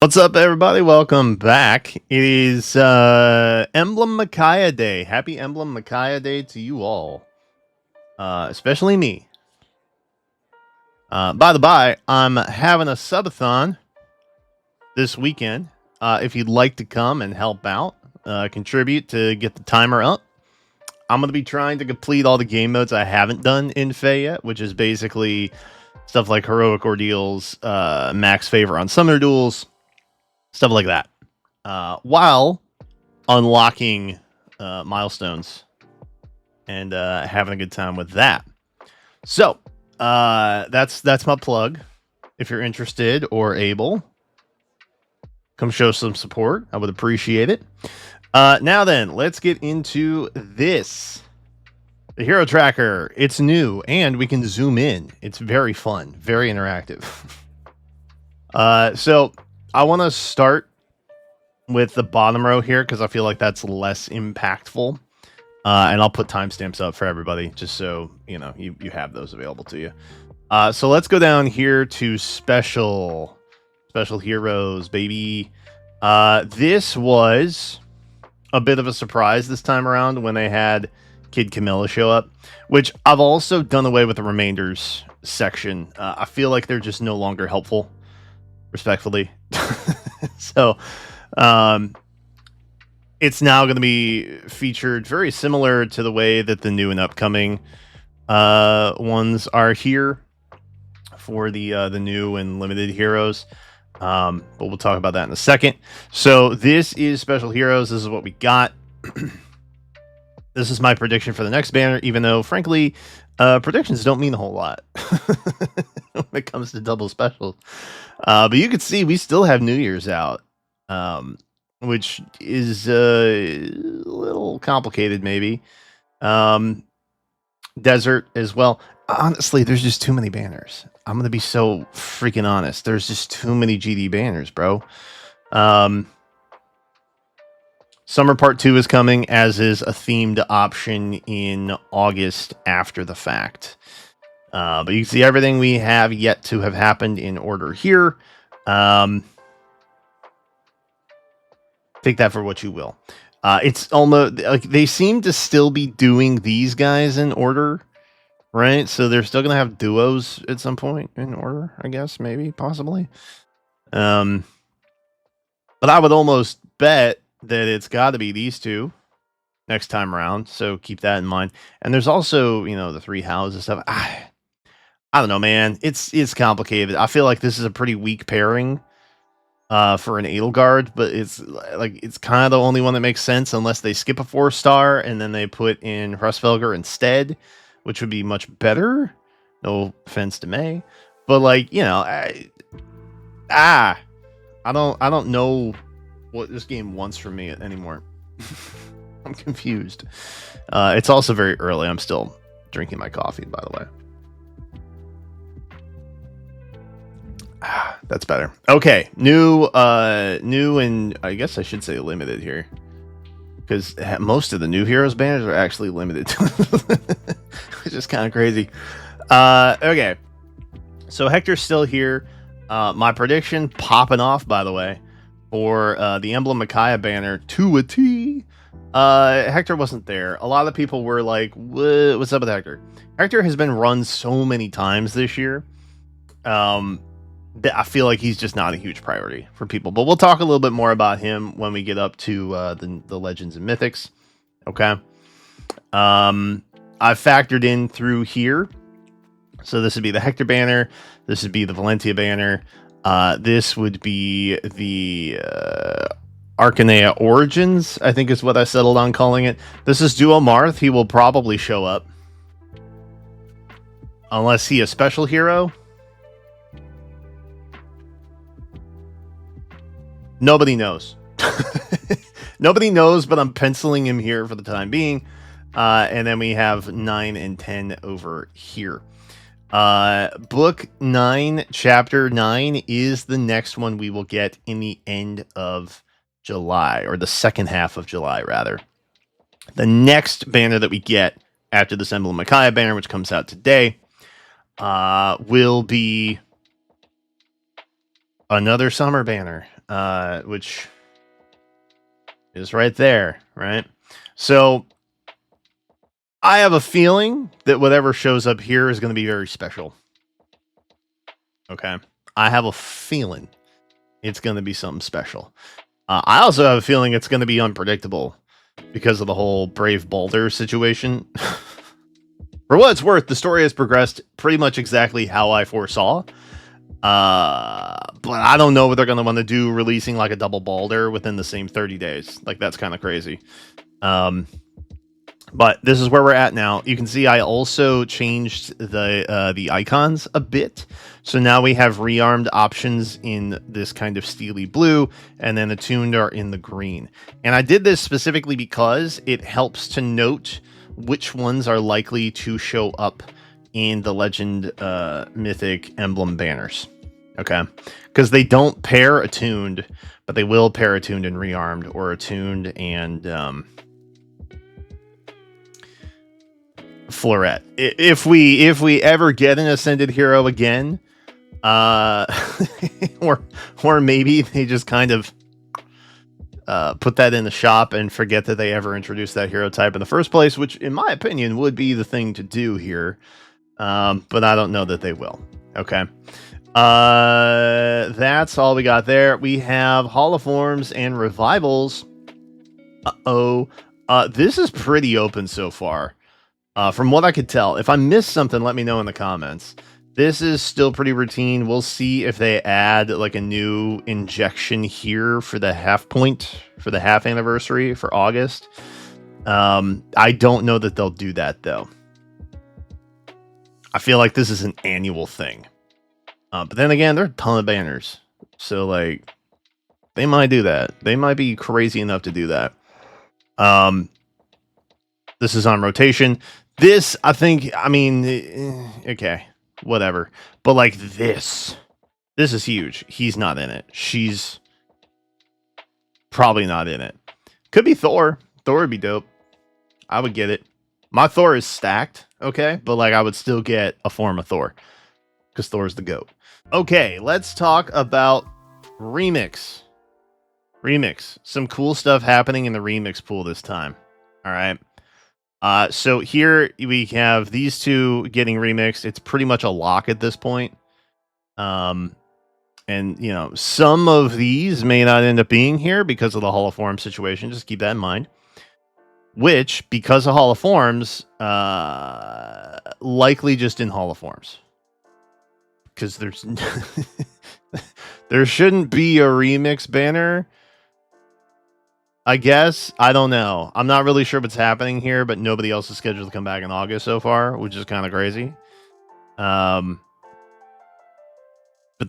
What's up, everybody? Welcome back. It is Emblem MICAIAH Day. Happy Emblem MICAIAH Day to you all, especially me. By the by, I'm having a subathon this weekend. If you'd like to come and help out, contribute to get the timer up, I'm going to be trying to complete all the game modes I haven't done in FEH yet, which is basically stuff like Heroic Ordeals, Max Favor on Summoner Duels, stuff like that, while unlocking milestones and having a good time with that. So that's my plug. If you're interested or able, come show some support. I would appreciate it. Now then, let's get into this. The Hero Tracker. It's new, and we can zoom in. It's very fun, very interactive. So I want to start with the bottom row here because I feel like that's less impactful. And I'll put timestamps up for everybody just so you know you have those available to you. So let's go down here to special heroes, baby. This was a bit of a surprise this time around when they had Kid Camilla show up, which I've also done away with the remainders section. I feel like they're just no longer helpful, respectfully. So it's now going to be featured very similar to the way that the new and upcoming ones are here for the new and limited heroes. But we'll talk about that in a second. So this is special heroes. This is what we got. This is my prediction for the next banner, even though, frankly, predictions don't mean a whole lot when it comes to double specials. But you can see we still have New Year's out, which is a little complicated, maybe. Desert as well. Honestly, there's just too many banners. I'm going to be so freaking honest. There's just too many GD banners, bro. Summer Part 2 is coming, as is a themed option in August after the fact. But you can see everything we have yet to have happened in order here. Take that for what you will. It's almost like they seem to still be doing these guys in order, right? So they're still going to have duos at some point in order, I guess, maybe, possibly. But I would almost bet that it's got to be these two next time around, so keep that in mind. And there's also, you know, the three houses stuff. I don't know, man. It's complicated. I feel like this is a pretty weak pairing for an Edelgard, but it's kind of the only one that makes sense unless they skip a 4-star and then they put in Hrussvelger instead, which would be much better. No offense to May, but like, you know, I don't know what this game wants from me anymore. I'm confused. It's also very early. I'm still drinking my coffee, by the way. That's better. Okay, new and I guess I should say limited here, because most of the new heroes banners are actually limited, which is kind of crazy. Okay, so Hector's still here. My prediction popping off, by the way, for the Emblem MICAIAH banner to a T. Hector wasn't there. A lot of people were like, what's up with Hector? Hector has been run so many times this year that I feel like he's just not a huge priority for people. But we'll talk a little bit more about him when we get up to the Legends and Mythics. Okay. I've factored in through here. So this would be the Hector banner. This would be the Valentia banner. This would be the MICAIAH Origins, I think is what I settled on calling it. This is Duo Marth. He will probably show up. Unless he a special hero. Nobody knows. Nobody knows, but I'm penciling him here for the time being. And then we have 9 and 10 over here. Book 9, Chapter 9 is the next one we will get in the end of July, or the second half of July, rather. The next banner that we get after this Emblem MICAIAH banner, which comes out today, will be another summer banner. which is right there, right? So I have a feeling that whatever shows up here is going to be very special. Okay. I have a feeling it's going to be something special. I also have a feeling it's going to be unpredictable because of the whole Brave Balder situation. For what it's worth, the story has progressed pretty much exactly how I foresaw. But I don't know what they're going to want to do releasing like a double Balder within the same 30 days. Like, that's kind of crazy. But this is where we're at now. You can see I also changed the icons a bit. So now we have rearmed options in this kind of steely blue, and then attuned are in the green. And I did this specifically because it helps to note which ones are likely to show up in the Legend Mythic Emblem banners. Okay? Because they don't pair attuned, but they will pair attuned and rearmed, or attuned and Floret. If we ever get an Ascended hero again, or maybe they just kind of put that in the shop and forget that they ever introduced that hero type in the first place, which in my opinion would be the thing to do here. But I don't know that they will. Okay. That's all we got there. We have holoforms and revivals. This is pretty open so far. From what I could tell. If I missed something, let me know in the comments. This is still pretty routine. We'll see if they add like a new injection here for the half point, for the half anniversary for August. I don't know that they'll do that though. I feel like this is an annual thing. But then again, there are a ton of banners. So like, they might do that. They might be crazy enough to do that. This is on rotation. This, I think, I mean, okay, whatever. But like this is huge. He's not in it. She's probably not in it. Could be Thor. Thor would be dope. I would get it. My Thor is stacked, okay? But like, I would still get a form of Thor. Because Thor's the GOAT. Okay, let's talk about Remix. Remix. Some cool stuff happening in the Remix pool this time. All right. So here we have these two getting remixed. It's pretty much a lock at this point. And, you know, some of these may not end up being here because of the holoform situation. Just keep that in mind. Which, because of holoforms, likely just in holoforms. Because there's... there shouldn't be a remix banner. I guess. I don't know. I'm not really sure what's happening here, but nobody else is scheduled to come back in August so far, which is kind of crazy. But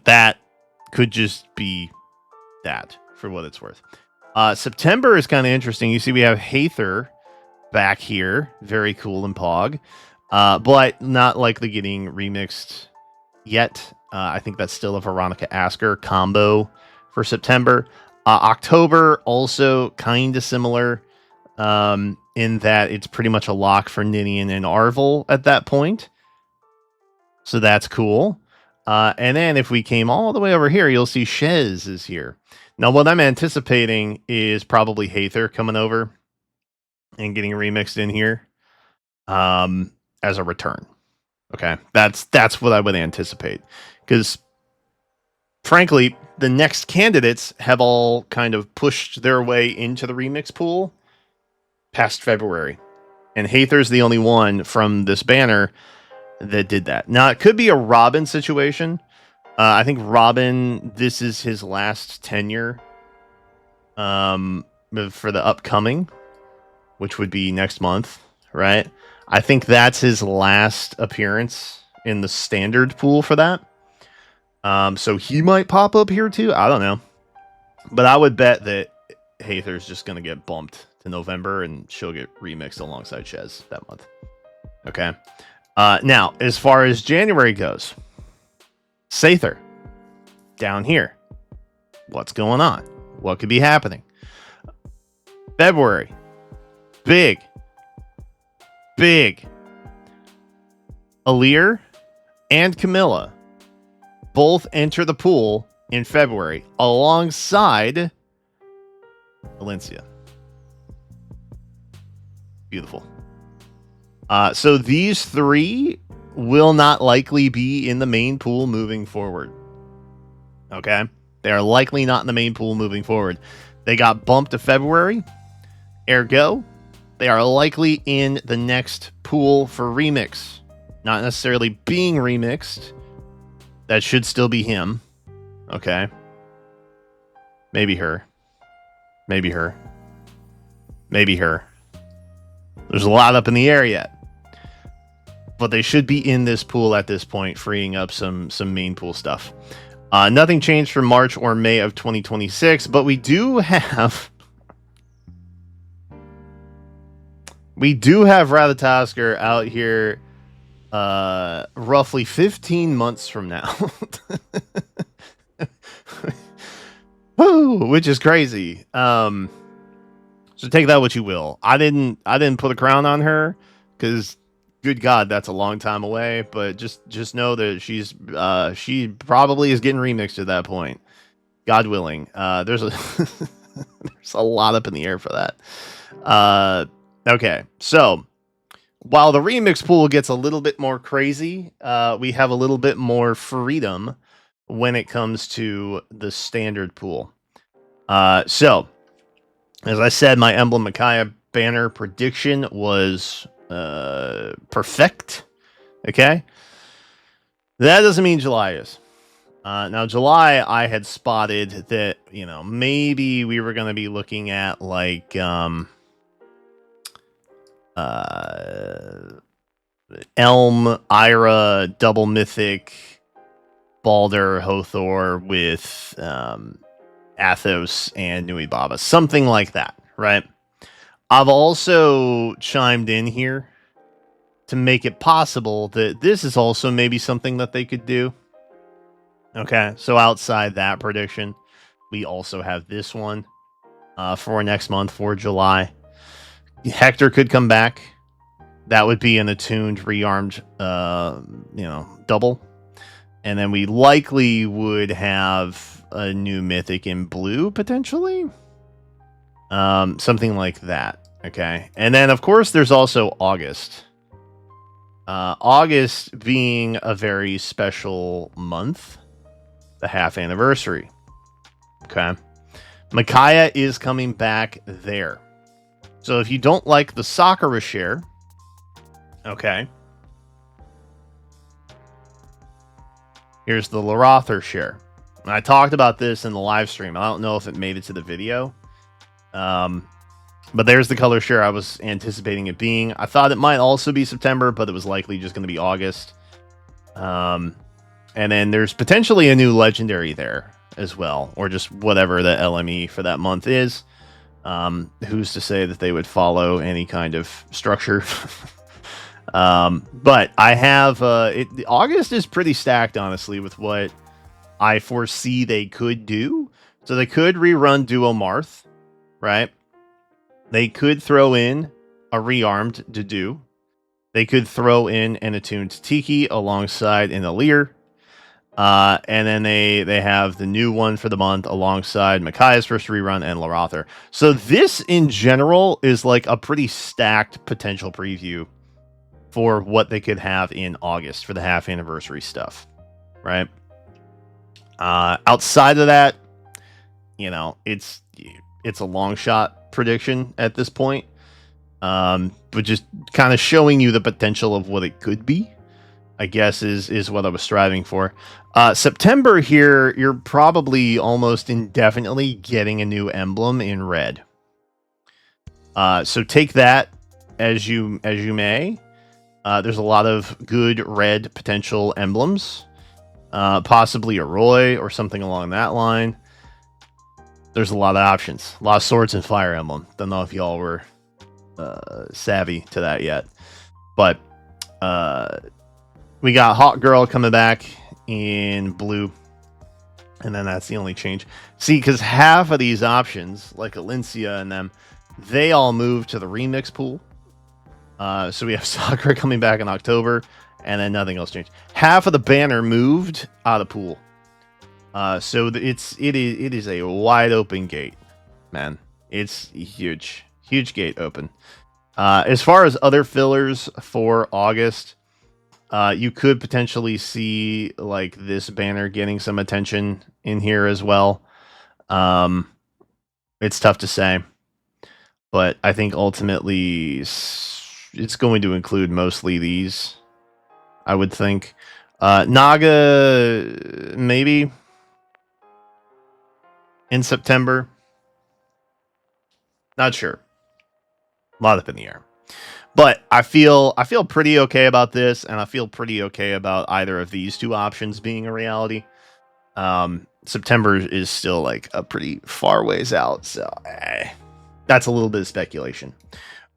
that could just be that, for what it's worth. September is kind of interesting. You see we have Haether back here. Very cool and Pog. But not likely getting remixed yet. I think that's still a Veronica Asker combo for September. October, also kind of similar in that it's pretty much a lock for Ninian and Arvel at that point. So that's cool. And then if we came all the way over here, you'll see Shez is here. Now, what I'm anticipating is probably Haether coming over and getting remixed in here as a return. Okay, that's what I would anticipate. Because, frankly, the next candidates have all kind of pushed their way into the remix pool past February. And Haether's the only one from this banner that did that. Now, it could be a Robin situation. I think Robin, this is his last tenure for the upcoming, which would be next month, right? I think that's his last appearance in the standard pool for that. So he might pop up here too. I don't know. But I would bet that Haether's just going to get bumped to November and she'll get remixed alongside Shez that month. Okay. Now, as far as January goes, Sather, down here. What's going on? What could be happening? February. Big. Alir and Camilla both enter the pool in February alongside Valencia. Beautiful. So these three will not likely be in the main pool moving forward. Okay? They are likely not in the main pool moving forward. They got bumped to February. Ergo, they are likely in the next pool for remix. Not necessarily being remixed. That should still be him. Okay? Maybe her. Maybe her. Maybe her. There's a lot up in the air yet. But they should be in this pool at this point, freeing up some main pool stuff. Nothing changed for March or May of 2026, but we do have Ratatoskr out here roughly 15 months from now. Woo, which is crazy. So take that what you will. I didn't put a crown on her because good God, that's a long time away. But just know that she probably is getting remixed at that point. God willing. There's a there's a lot up in the air for that. Okay, so while the remix pool gets a little bit more crazy, we have a little bit more freedom when it comes to the standard pool. So, as I said, my Emblem MICAIAH banner prediction was perfect. Okay? That doesn't mean July is. Now, July, I had spotted that, maybe we were going to be looking at, like, Elm, Ira, Double Mythic, Balder, Hothor with Athos and Nui Baba. Something like that, right? I've also chimed in here to make it possible that this is also maybe something that they could do. Okay, so outside that prediction, we also have this one for next month, for July. Hector could come back. That would be an attuned, rearmed, double. And then we likely would have a new Mythic in blue, potentially. Something like that. Okay. And then, of course, there's also August. August being a very special month. The half anniversary. Okay. MICAIAH is coming back there. So if you don't like the Sakura share, okay, here's the Larother share. And I talked about this in the live stream. I don't know if it made it to the video. But there's the color share I was anticipating it being. I thought it might also be September, but it was likely just going to be August. And then there's potentially a new legendary there as well, or just whatever the LME for that month is. Who's to say that they would follow any kind of structure? But I have August is pretty stacked, honestly, with what I foresee they could do. So they could rerun Duo Marth, right? They could throw in a rearmed Dedue. They could throw in an attuned Tiki alongside an Alir. And then they have the new one for the month alongside MICAIAH's first rerun and Larother. So this in general is like a pretty stacked potential preview for what they could have in August for the half anniversary stuff, right? Outside of that, it's a long shot prediction at this point, but just kind of showing you the potential of what it could be, I guess, is what I was striving for. September here, you're probably almost indefinitely getting a new emblem in red. So take that as you may. There's a lot of good red potential emblems, possibly a Roy or something along that line. There's a lot of options, a lot of Swords and Fire Emblem. Don't know if y'all were savvy to that yet, but we got Hawk Girl coming back in blue, and then that's the only change. See, because half of these options, like Alencia and them, they all move to the remix pool. So we have Sakura coming back in October, and then nothing else changed. Half of the banner moved out of pool. So it is a wide open gate, man. It's huge, huge gate open. As far as other fillers for August, you could potentially see like this banner getting some attention in here as well. It's tough to say, but I think ultimately it's going to include mostly these. I would think Naga maybe in September. Not sure. A lot up in the air. But I feel pretty okay about this, and I feel pretty okay about either of these two options being a reality. September is still like a pretty far ways out, so that's a little bit of speculation.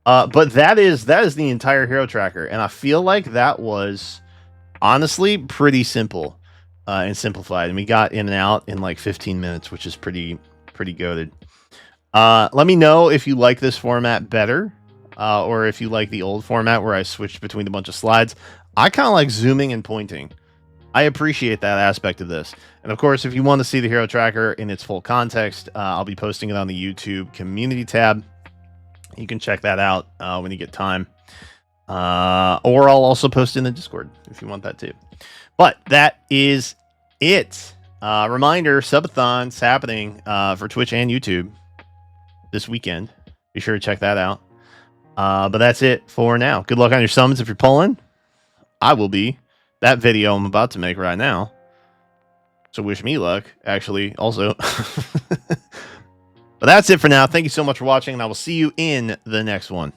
But that is the entire hero tracker, and I feel like that was honestly pretty simple and simplified, and we got in and out in like 15 minutes, which is pretty goated. Let me know if you like this format better. Or if you like the old format where I switched between a bunch of slides. I kind of like zooming and pointing. I appreciate that aspect of this. And of course, if you want to see the hero tracker in its full context, I'll be posting it on the YouTube community tab. You can check that out when you get time. Or I'll also post in the Discord if you want that too. But that is it. Reminder, SUB-A-THON's happening for Twitch and YouTube this weekend. Be sure to check that out. But that's it for now. Good luck on your summons if you're pulling. I will be. That video I'm about to make right now. So wish me luck, actually, also. But that's it for now. Thank you so much for watching, and I will see you in the next one.